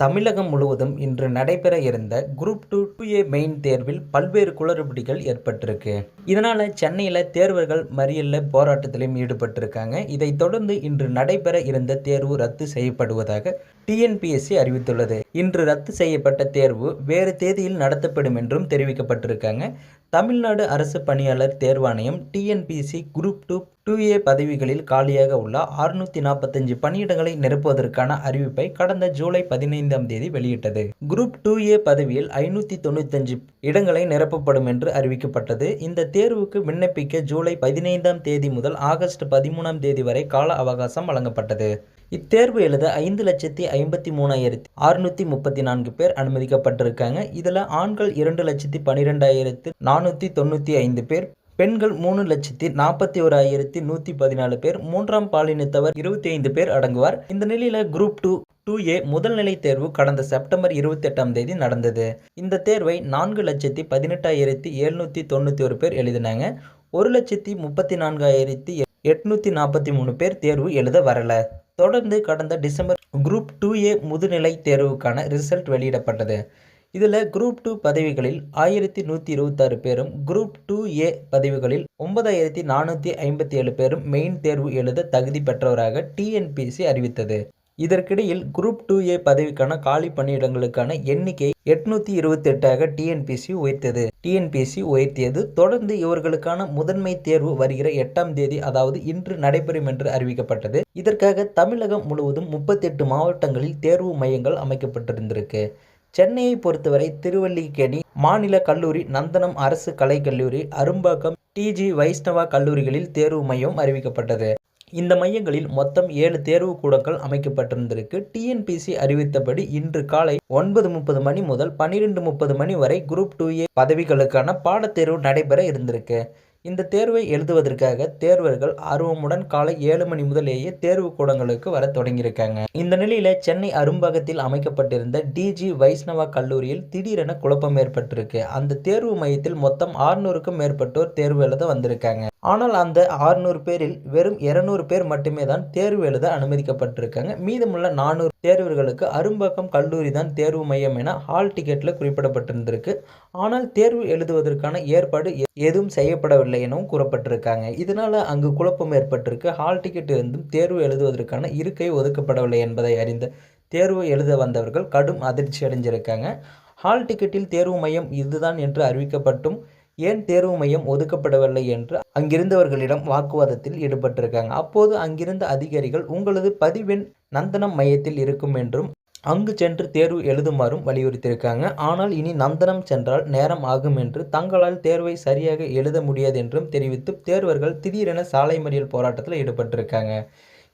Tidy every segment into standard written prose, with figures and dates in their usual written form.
தமிழகம் முழுவதும் இன்று நடைபெற இருந்த குரூப் 2A மெயின் தேர்வில் பல்வேறு குளறுபடிகள் ஏற்பட்டிருக்கு. இதனால சென்னையில் தேர்வர்கள் மறியல்ல போராட்டத்திலும் ஈடுபட்டிருக்காங்க. இதைத் தொடர்ந்து இன்று நடைபெற இருந்த தேர்வு ரத்து செய்யப்படுவதாக டிஎன்பிஎஸ்சி அறிவித்துள்ளது. இன்று ரத்து செய்யப்பட்ட தேர்வு வேறு தேதியில் நடத்தப்படும் என்றும் தெரிவிக்கப்பட்டிருக்காங்க. தமிழ்நாடு அரசு பணியாளர் தேர்வாணையம் டிஎன்பிஎஸ்சி குரூப் 2A பதவிகளில் காலியாக உள்ள 645 பணியிடங்களை நிரப்புவதற்கான அறிவிப்பை கடந்த ஜூலை 15ஆம் தேதி வெளியிட்டது. குரூப் 2A பதவியில் 595 இடங்களை நிரப்பப்படும் என்று அறிவிக்கப்பட்டது. இந்த தேர்வுக்கு விண்ணப்பிக்க ஜூலை 15ஆம் தேதி முதல் ஆகஸ்ட் 13ஆம் தேதி வரை கால அவகாசம் வழங்கப்பட்டது. இத்தேர்வு எழுத 5,53,634 பேர் அனுமதிக்கப்பட்டிருக்காங்க. இதில் ஆண்கள் 2,12,495 பேர், பெண்கள் 3,41,114 பேர், மூன்றாம் பாலினத்தவர் 25 பேர் அடங்குவார். இந்த நிலையில குரூப் 2A முதல் நிலை தேர்வு கடந்த செப்டம்பர் 28ஆம் தேதி நடந்தது. இந்த தேர்வை 4,18,791 பேர் எழுதினாங்க. 1,34,843 பேர் தேர்வு எழுத வரல. தொடர்ந்து கடந்த டிசம்பர் குரூப் 2A முதுநிலை தேர்வுக்கான ரிசல்ட் வெளியிடப்பட்டது. இதில் குரூப் 2 பதவிகளில் 1,126 பேரும், குரூப் 2A பதவிகளில் 9,457 பேரும் மெயின் தேர்வு எழுத தகுதி பெற்றவராக டிஎன்பிஎஸ்சி அறிவித்தது. இதற்கிடையில் குரூப் 2A பதவிக்கான காலி பணியிடங்களுக்கான எண்ணிக்கை 828ஆக டிஎன்பிஎஸ்சி உயர்த்தியது. தொடர்ந்து இவர்களுக்கான முதன்மை தேர்வு வருகிற 8ஆம் தேதி, அதாவது இன்று நடைபெறும் என்று அறிவிக்கப்பட்டது. இதற்காக தமிழகம் முழுவதும் 38 மாவட்டங்களில் தேர்வு மையங்கள் அமைக்கப்பட்டிருந்திருக்கு. சென்னையை பொறுத்தவரை திருவல்லிக்கேணி மாநில கல்லூரி, நந்தனம் அரசு கலைக்கல்லூரி, அரும்பாக்கம் டிஜி வைஷ்ணவா கல்லூரிகளில் தேர்வு மையம் அறிவிக்கப்பட்டது. இந்த மையங்களில் மொத்தம் 7 தேர்வு கூடங்கள் அமைக்கப்பட்டிருந்திருக்கு. டிஎன்பிஎஸ்சி அறிவித்தபடி இன்று காலை 9:30 மணி முதல் 12:30 மணி வரை குரூப் 2A பதவிகளுக்கான பாடத்தேர்வு நடைபெற இருந்திருக்கு. இந்த தேர்வை எழுதுவதற்காக தேர்வர்கள் ஆர்வமுடன் காலை 7 மணி முதலேயே தேர்வு கூடங்களுக்கு வர தொடங்கியிருக்காங்க. இந்த நிலையில சென்னை அரும்பாக்கத்தில் அமைக்கப்பட்டிருந்த டிஜி வைஷ்ணவா கல்லூரியில் திடீரென குழப்பம் ஏற்பட்டிருக்கு. அந்த தேர்வு மையத்தில் மொத்தம் 600க்கும் மேற்பட்டோர் தேர்வு எழுத வந்திருக்காங்க. ஆனால் அந்த 600 பேரில் வெறும் 200 பேர் மட்டுமே தான் தேர்வு எழுத அனுமதிக்கப்பட்டிருக்காங்க. மீதமுள்ள 400 தேர்வர்களுக்கு அரும்பாக்கம் கல்லூரி தான் தேர்வு மையம் என ஹால் டிக்கெட்டில் குறிப்பிடப்பட்டிருந்திருக்கு. ஆனால் தேர்வு எழுதுவதற்கான ஏற்பாடு எதுவும் செய்யப்படவில்லை எனவும் கூறப்பட்டிருக்காங்க. இதனால அங்கு குழப்பம் ஏற்பட்டிருக்கு. ஹால் டிக்கெட் இருந்தும் தேர்வு எழுதுவதற்கான இருக்கை ஒதுக்கப்படவில்லை என்பதை அறிந்த தேர்வு எழுத வந்தவர்கள் கடும் அதிர்ச்சி அடைஞ்சிருக்காங்க. ஹால் டிக்கெட்டில் தேர்வு மையம் இதுதான் என்று அறிவிக்கப்பட்டும் ஏன் தேர்வு மையம் ஒதுக்கப்படவில்லை என்று அங்கிருந்தவர்களிடம் வாக்குவாதத்தில் ஈடுபட்டிருக்காங்க. அப்போது அங்கிருந்த அதிகாரிகள் உங்களது பதிவெண் நந்தனம் மையத்தில் இருக்கும் என்றும் அங்கு சென்று தேர்வு எழுதுமாறும் வலியுறுத்தியிருக்காங்க. ஆனால் இனி நந்தனம் சென்றால் நேரம் ஆகும் என்று, தங்களால் தேர்வை சரியாக எழுத முடியாது என்றும் தெரிவித்து தேர்வர்கள் திடீரென சாலை மறியல் போராட்டத்தில் ஈடுபட்டிருக்காங்க.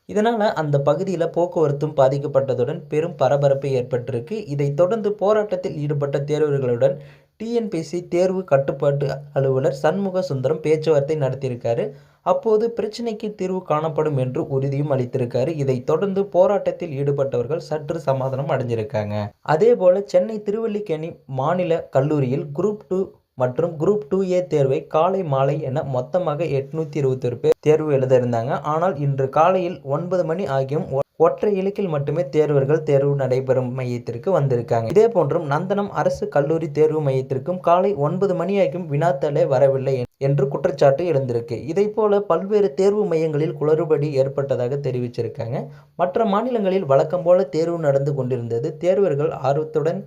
இதனால் அந்த பகுதியில் போக்குவரத்தும் பாதிக்கப்பட்டதுடன் பெரும் பரபரப்பு ஏற்பட்டிருக்கு. இதைத் தொடர்ந்து போராட்டத்தில் ஈடுபட்ட தேர்வர்களுடன் டிஎன்பிஎஸ்சி தேர்வு கட்டுப்பாட்டு அலுவலர் சண்முக சுந்தரம் பேச்சுவார்த்தை நடத்தியிருக்காரு. அப்போது பிரச்சினைக்கு தீர்வு காணப்படும் என்று உறுதியும் அளித்திருக்காரு. இதைத் தொடர்ந்து போராட்டத்தில் ஈடுபட்டவர்கள் சற்று சமாதானம் அடைஞ்சிருக்காங்க. அதேபோல சென்னை திருவல்லிக்கேணி மாநில கல்லூரியில் குரூப் 2 மற்றும் குரூப் 2A தேர்வை காலை மாலை என மொத்தமாக 821 பேர் தேர்வு எழுத இருந்தாங்க. ஆனால் இன்று காலையில் 9 மணி ஆகியும் ஒற்றை இலக்கில் மட்டுமே தேர்வர்கள் தேர்வு நடைபெறும் மையத்திற்கு வந்திருக்காங்க. இதே போன்றும் நந்தனம் அரசு கல்லூரி தேர்வு மையத்திற்கும் காலை 9 மணியாகியும் வினாத்தாளே வரவில்லை என்று குற்றச்சாட்டு எழுந்திருக்கு. இதை போல பல்வேறு தேர்வு மையங்களில் குளறுபடி ஏற்பட்டதாக தெரிவிச்சிருக்காங்க. மற்ற மாநிலங்களில் வழக்கம் போல தேர்வு நடந்து கொண்டிருந்தது. தேர்வர்கள் ஆர்வத்துடன்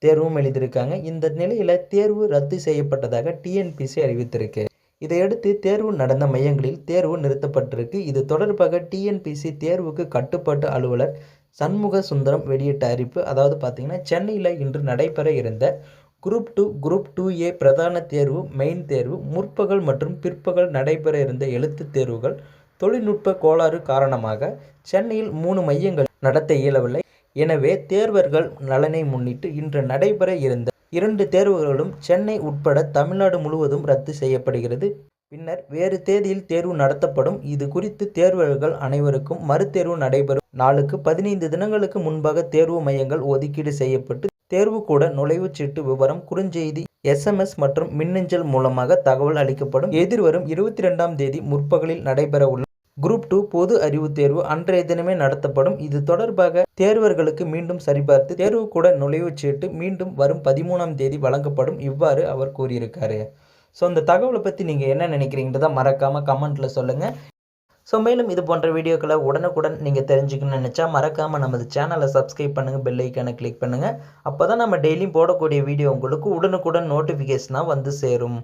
தேர்வும் எழுதியிருக்காங்க. இந்த நிலையில தேர்வு ரத்து செய்யப்பட்டதாக டிஎன்பிஎஸ்சி அறிவித்திருக்கு. இதையடுத்து தேர்வு நடந்த மையங்களில் தேர்வு நிறுத்தப்பட்டிருக்கு. இது தொடர்பாக டிஎன்பிஎஸ்சி தேர்வுக்கு கட்டுப்பாட்டு அலுவலர் சண்முக சுந்தரம் வெளியிட்ட அறிவிப்பு, அதாவது பார்த்தீங்கன்னா சென்னையில் இன்று நடைபெற இருந்த குரூப் 2 குரூப் 2A பிரதான தேர்வு மெயின் தேர்வு முற்பகல் மற்றும் பிற்பகல் நடைபெற இருந்த எழுத்து தேர்வுகள் தொழில்நுட்ப கோளாறு காரணமாக சென்னையில் 3 மையங்கள் நடத்த இயலவில்லை. எனவே தேர்வர்கள் நலனை முன்னிட்டு இன்று நடைபெற இருந்த 2 தேர்வுகளும் சென்னை உட்பட தமிழ்நாடு முழுவதும் ரத்து செய்யப்படுகிறது. பின்னர் வேறு தேதியில் தேர்வு நடத்தப்படும். இது குறித்து தேர்வர்கள் அனைவருக்கும் மறுதேர்வு நடைபெறும் நாளுக்கு 15 தினங்களுக்கு முன்பாக தேர்வு மையங்கள் ஒதுக்கீடு செய்யப்பட்டு தேர்வு கூட நுழைவுச்சீட்டு விவரம் குறுஞ்செய்தி, SMS மற்றும் மின்னஞ்சல் மூலமாக தகவல் அளிக்கப்படும். எதிர்வரும் 22ஆம் தேதி முற்பகலில் நடைபெற உள்ள குரூப் 2 பொது அறிவு தேர்வு அன்றைய தினமே நடத்தப்படும். இது தொடர்பாக தேர்வர்களுக்கு மீண்டும் சரிபார்த்து தேர்வு கூட நுழைவுச் சீட்டு மீண்டும் வரும் 13ஆம் தேதி வழங்கப்படும். இவ்வாறு அவர் கூறியிருக்காரு. ஸோ இந்த தகவலை பற்றி நீங்கள் என்ன நினைக்கிறீங்கன்றதை மறக்காமல் கமெண்ட்டில் சொல்லுங்கள். ஸோ மேலும் இது போன்ற வீடியோக்களை உடனுக்குடன் நீங்கள் தெரிஞ்சுக்கணும்னு நினச்சா மறக்காமல் நமது சேனலை சப்ஸ்கிரைப் பண்ணுங்கள், பெல் ஐக்கானை கிளிக் பண்ணுங்கள். அப்போ தான் நம்ம டெய்லியும் போடக்கூடிய வீடியோ உங்களுக்கு உடனுக்குடன் நோட்டிஃபிகேஷனாக வந்து சேரும்.